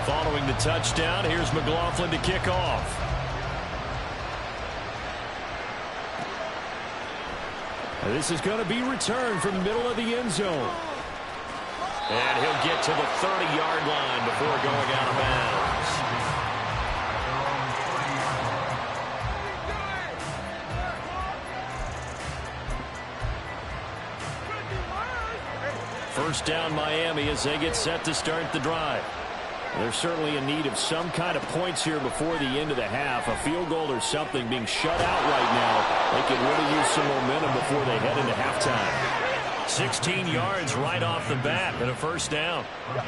Following the touchdown, here's McLaughlin to kick off. This is going to be returned from the middle of the end zone. And he'll get to the 30-yard line before going out of bounds. First down Miami as they get set to start the drive. They're certainly in need of some kind of points here before the end of the half. A field goal or something being shut out right now. They could really use some momentum before they head into halftime. 16 yards right off the bat and a first down.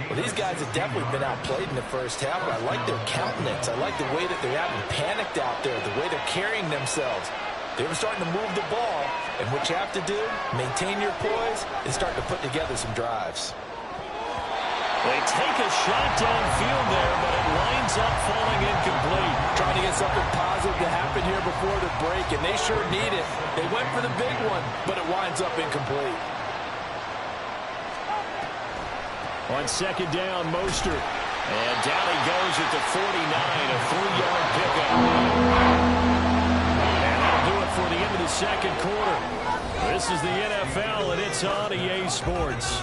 Well, these guys have definitely been outplayed in the first half, but I like their countenance. I like the way that they're having panicked out there, the way they're carrying themselves. They were starting to move the ball, and what you have to do, maintain your poise, and start to put together some drives. They take a shot downfield there, but it winds up falling incomplete. Trying to get something positive to happen here before the break, and they sure need it. They went for the big one, but it winds up incomplete. On second down, Mostert. And down he goes at the 49, a 3-yard pickup. And that'll do it for the end of the second quarter. This is the NFL, and it's on EA Sports.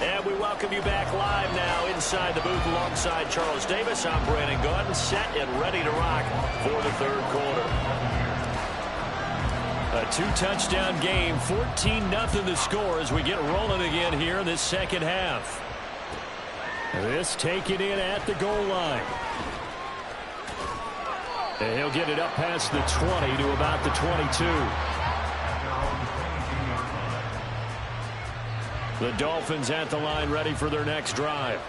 And we welcome you back live now inside the booth alongside Charles Davis. I'm Brandon Gaudin, set and ready to rock for the third quarter. A 2-touchdown game, 14-0 the score as we get rolling again here in this second half. This taken in at the goal line. And he'll get it up past the 20 to about the 22. The Dolphins at the line ready for their next drive.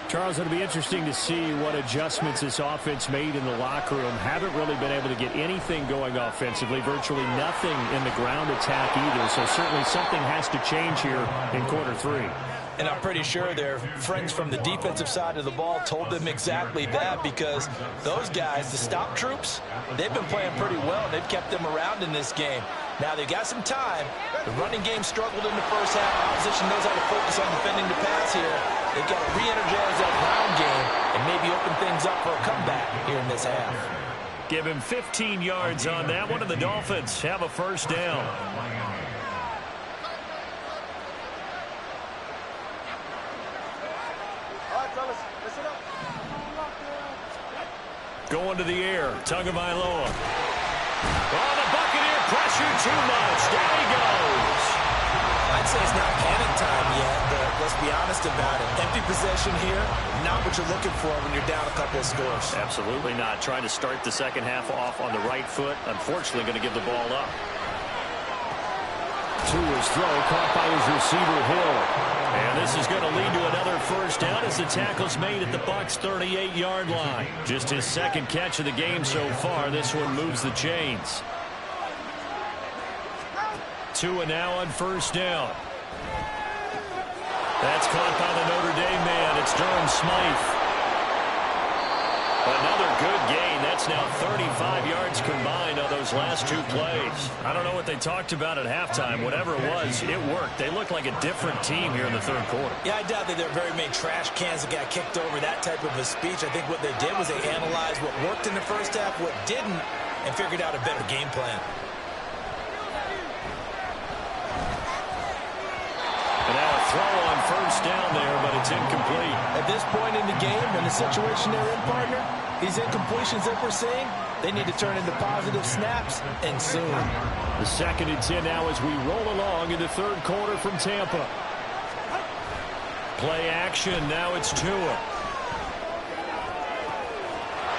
Charles, it'll be interesting to see what adjustments this offense made in the locker room. Haven't really been able to get anything going offensively. Virtually nothing in the ground attack either. So certainly something has to change here in quarter three. And I'm pretty sure their friends from the defensive side of the ball told them exactly that, because those guys, the stop troops, they've been playing pretty well. They've kept them around in this game. Now they've got some time. The running game struggled in the first half. Opposition knows how to focus on defending the pass here. They've got to re-energize that ground game and maybe open things up for a comeback here in this half. Give him 15 yards on that one, and the Dolphins have a first down. Going to the air, Tagovailoa. Oh, the Buccaneer pressure too much. Down he goes. I'd say it's not panic time yet, but let's be honest about it. Empty possession here, not what you're looking for when you're down a couple of scores. Absolutely not. Trying to start the second half off on the right foot. Unfortunately, going to give the ball up. To his throw, caught by his receiver, Hill. And this is going to lead to another first down as the tackle's made at the Bucs' 38-yard line. Just his second catch of the game so far. This one moves the chains. Tua now on first down. That's caught by the Notre Dame man. It's Durham Smythe. Another good gain. That's now 35 yards combined on those last two plays. I don't know what they talked about at halftime. Whatever it was, it worked. They look like a different team here in the third quarter. Yeah, I doubt that there are very many trash cans that got kicked over, that type of a speech. I think what they did was they analyzed what worked in the first half, what didn't, and figured out a better game plan. And now a throw on first down there, but it's incomplete. At this point in the game, in the situation they're in, partner, these incompletions that we're seeing, they need to turn into positive snaps, and soon. The 2nd and 10 now as we roll along in the third quarter from Tampa. Play action, now it's Tua.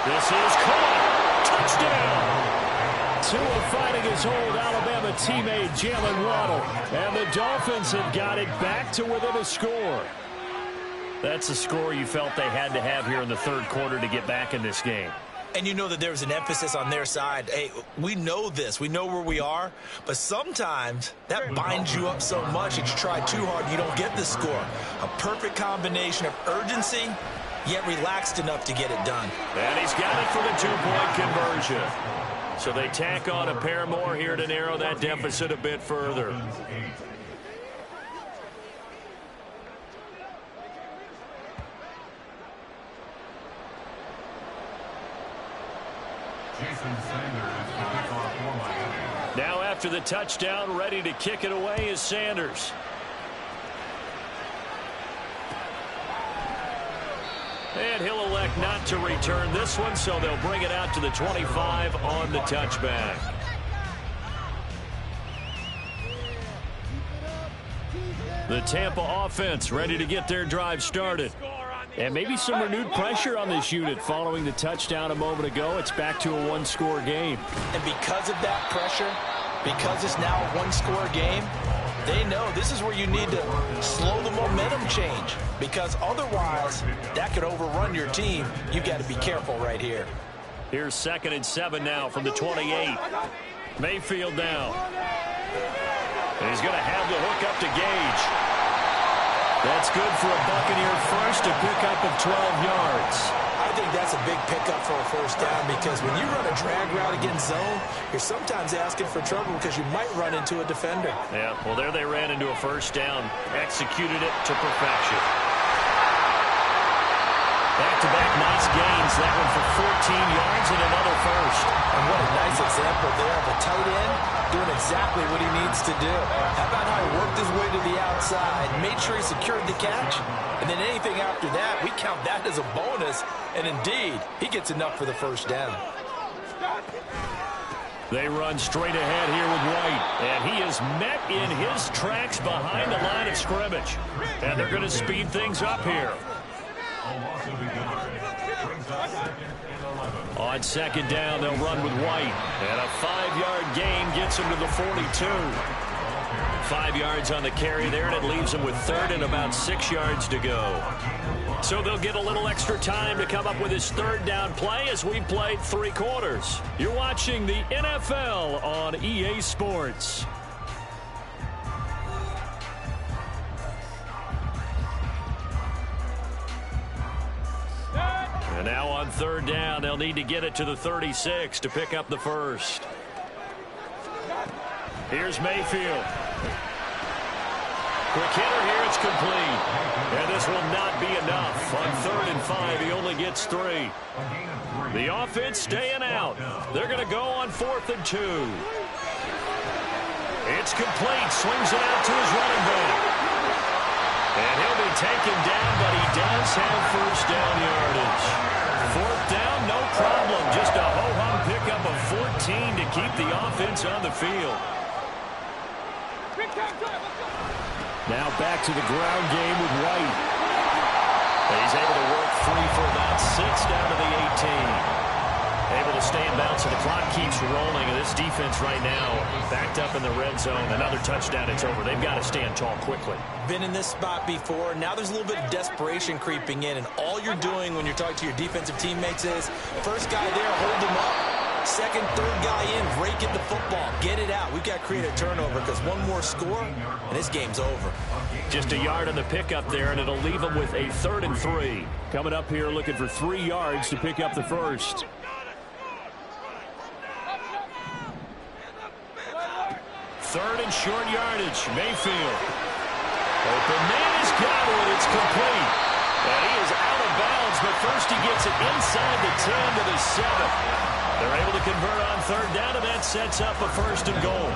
This is caught. Touchdown. Tua fighting his old Alabama teammate Jalen Waddle. And the Dolphins have got it back to within a score. That's a score you felt they had to have here in the third quarter to get back in this game. And you know that there's an emphasis on their side. Hey, we know this. We know where we are. But sometimes that binds you up so much that you try too hard, you don't get the score. A perfect combination of urgency, yet relaxed enough to get it done. And he's got it for the two-point conversion. So they tack on a pair more here to narrow that deficit a bit further. Now after the touchdown, ready to kick it away is Sanders. And he'll elect not to return this one, so they'll bring it out to the 25 on the touchback. The Tampa offense ready to get their drive started. And maybe some renewed pressure on this unit following the touchdown a moment ago. It's back to a one-score game. And because of that pressure, because it's now a one-score game, they know this is where you need to slow the momentum change, because otherwise that could overrun your team. You've got to be careful right here. Here's 2nd and 7 now from the 28. Mayfield now. And he's going to have the hook up to Gage. That's good for a Buccaneer first, a pickup of 12 yards. I think that's a big pickup for a first down, because when you run a drag route against zone, you're sometimes asking for trouble because you might run into a defender. Yeah, well, there they ran into a first down, executed it to perfection. Back-to-back nice gains, that one for 14 yards and another first. And what a nice example there of a tight end doing exactly what he needs to do. How about how he worked his way to the outside, made sure he secured the catch, and then anything after that, we count that as a bonus, and indeed, he gets enough for the first down. They run straight ahead here with White, and he is met in his tracks behind the line of scrimmage. And they're going to speed things up here. On 2nd down, they'll run with White. And a 5-yard gain gets him to the 42. 5 yards on the carry there, and it leaves him with 3rd and about 6 yards to go. So they'll get a little extra time to come up with his 3rd down play as we played 3 quarters. You're watching the NFL on EA Sports. And now on 3rd down, they'll need to get it to the 36 to pick up the first. Here's Mayfield. Quick hitter here, it's complete. And this will not be enough. On 3rd and 5, he only gets 3. The offense staying out. They're going to go on 4th and 2. It's complete. Swings it out to his running back. And he'll be taken down, but he does have first down yardage. 4th down, no problem. Just a ho-hum pickup of 14 to keep the offense on the field. Now back to the ground game with White. And he's able to work free for about 6 down to the 18. Able to stay in bounds, so the clock keeps rolling. And this defense right now backed up in the red zone. Another touchdown, it's over. They've got to stand tall quickly. Been in this spot before. Now there's a little bit of desperation creeping in. And all you're doing when you're talking to your defensive teammates is, first guy there, hold him up. 2nd, 3rd guy in, rake at the football. Get it out. We've got to create a turnover, because one more score, and this game's over. Just a yard on the pickup there, and it'll leave them with a 3rd and 3. Coming up here looking for 3 yards to pick up the first. 3rd and short yardage. Mayfield. Open man has got it. It's complete. And he is out of bounds, but first he gets it inside the 10 to the 7. They're able to convert on 3rd down, and that sets up a 1st and goal.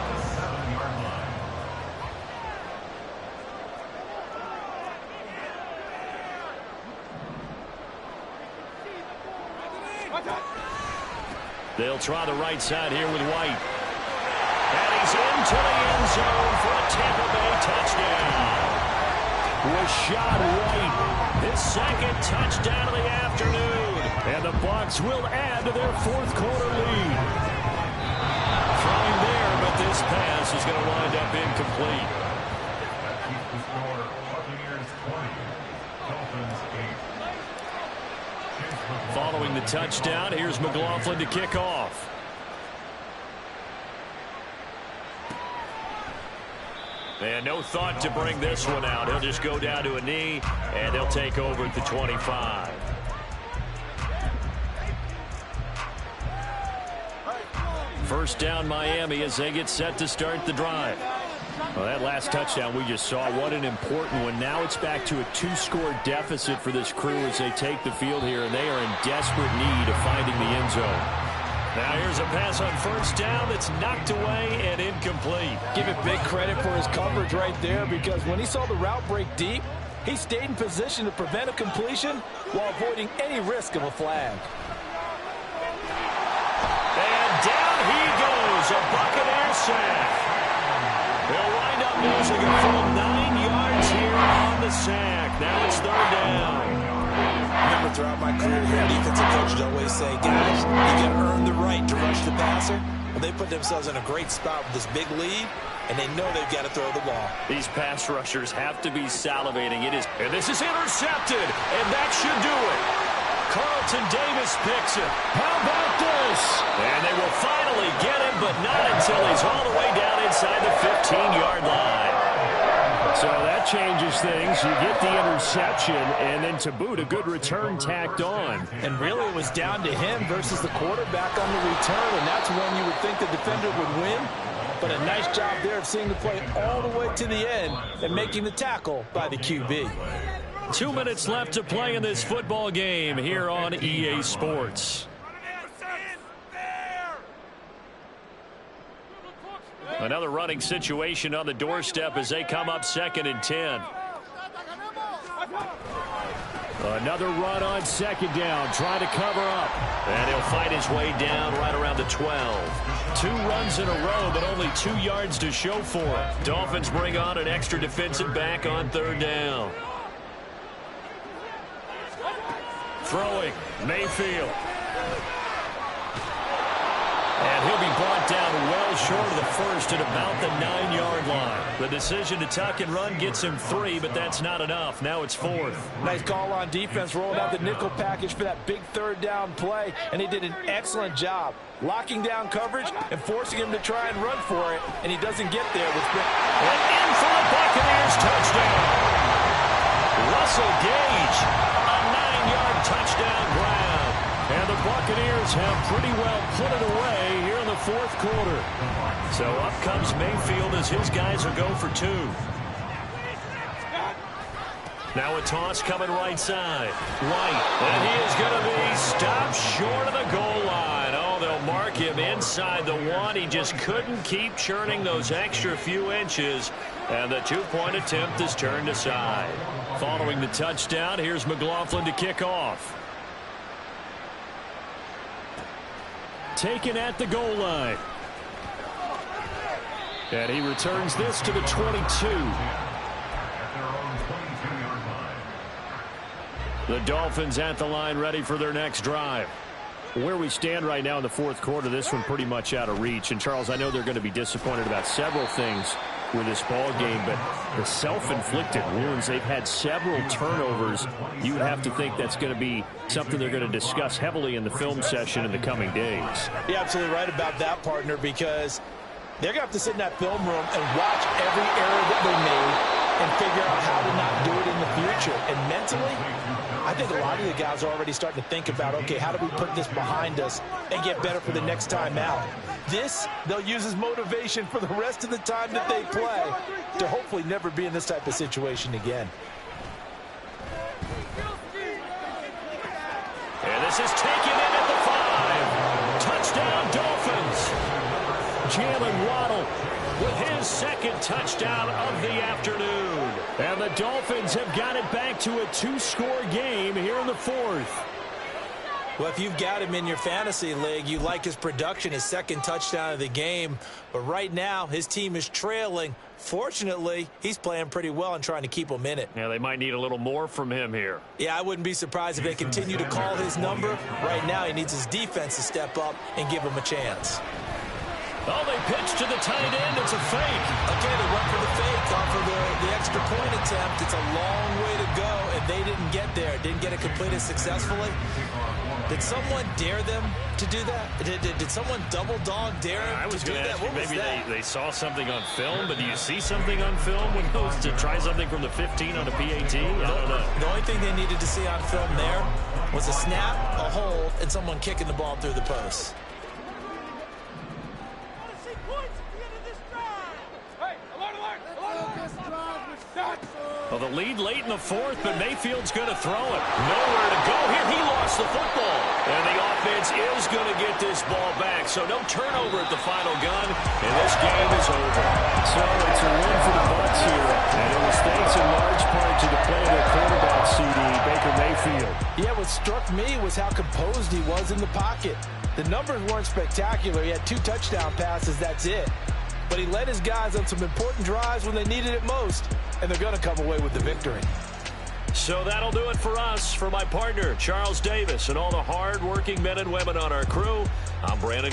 They'll try the right side here with White. And he's into the end zone for a Tampa Bay touchdown. Rashad White, his 2nd touchdown of the afternoon. And the Bucs will add to their 4th quarter lead. Trying there, but this pass is going to wind up incomplete. Following the touchdown, here's McLaughlin to kick off. And no thought to bring this one out. He'll just go down to a knee, and they'll take over at the 25. First down Miami as they get set to start the drive. Well, that last touchdown we just saw, what an important one. Now it's back to a 2-score deficit for this crew as they take the field here, and they are in desperate need of finding the end zone. Now here's a pass on first down that's knocked away and incomplete. Give it big credit for his coverage right there, because when he saw the route break deep, he stayed in position to prevent a completion while avoiding any risk of a flag. And down he goes, a Buccaneer sack. They'll wind up losing a full 9 yards here on the sack. Now it's third down. Remember, throughout my career here, defensive coaches always say, guys, you got to earn the right to rush the passer. Well, they put themselves in a great spot with this big lead, and they know they've got to throw the ball. These pass rushers have to be salivating. And this is intercepted, and that should do it. Carlton Davis picks it. How about this? And they will finally get him, but not until he's all the way down inside the 15-yard line. So that changes things. You get the interception, and then to boot, a good return tacked on. And really, it was down to him versus the quarterback on the return, and that's when you would think the defender would win. But a nice job there of seeing the play all the way to the end and making the tackle by the QB. 2 minutes left to play in this football game here on EA Sports. Another running situation on the doorstep as they come up 2nd and 10. Another run on 2nd down, trying to cover up. And he'll fight his way down right around the 12. 2 runs in a row, but only 2 yards to show for it. Dolphins bring on an extra defensive back on 3rd down. Throwing, Mayfield. And he'll be brought down well short of the first at about the 9-yard line. The decision to tuck and run gets him 3, but that's not enough. Now it's 4th. Nice call on defense, rolling out the nickel package for that big 3rd down play, and he did an excellent job locking down coverage and forcing him to try and run for it, and he doesn't get there. And in for the Buccaneers touchdown. Russell Gage, a 9-yard touchdown grab. And the Buccaneers have pretty well put it away here in the 4th quarter. So up comes Mayfield as his guys will go for 2. Now a toss coming right side. White, and he is going to be stopped short of the goal line. Oh, they'll mark him inside the 1. He just couldn't keep churning those extra few inches. And the 2-point attempt is turned aside. Following the touchdown, here's McLaughlin to kick off. Taken at the goal line. And he returns this to the 22. The Dolphins at the line ready for their next drive. Where we stand right now in the 4th quarter, this one pretty much out of reach. And, Charles, I know they're going to be disappointed about several things with this ball game, but the self-inflicted wounds, they've had several turnovers. You would have to think that's going to be something they're going to discuss heavily in the film session in the coming days. You're absolutely right about that, partner, because they're going to have to sit in that film room and watch every error that they made and figure out how to not do it in the future. And mentally, I think a lot of the guys are already starting to think about, okay, how do we put this behind us and get better for the next time out? This, they'll use as motivation for the rest of the time that they play to hopefully never be in this type of situation again. And this is taken in at the 5. Touchdown, Dolphins. Jalen Waddle with his 2nd touchdown of the afternoon. And the Dolphins have got it back to a 2-score game here in the 4th. Well, if you've got him in your fantasy league, you like his production, his 2nd touchdown of the game. But right now, his team is trailing. Fortunately, he's playing pretty well and trying to keep them in it. Yeah, they might need a little more from him here. Yeah, I wouldn't be surprised if they continue to call his number. Right now, he needs his defense to step up and give him a chance. Oh, they pitch to the tight end. It's a fake. Okay, they went for the fake off of the extra point attempt. It's a long way to go, and they didn't get there. Didn't get it completed successfully. Did someone dare them to do that? Did someone double dog dare them to do that? I was going to ask you, maybe they saw something on film, but do you see something on film when it goes to try something from the 15 on a PAT? I don't know. The only thing they needed to see on film there was a snap, a hold, and someone kicking the ball through the post. Well, the lead late in the fourth, but Mayfield's going to throw it. Nowhere to go here. He lost the football. And the offense is going to get this ball back. So no turnover at the final gun, and this game is over. So it's a win for the Bucs here. And it was thanks in large part to the play of their quarterback, CD, Baker Mayfield. Yeah, what struck me was how composed he was in the pocket. The numbers weren't spectacular. He had 2 touchdown passes, that's it. But he led his guys on some important drives when they needed it most, and they're going to come away with the victory. So that'll do it for us. For my partner, Charles Davis, and all the hard-working men and women on our crew, I'm Brandon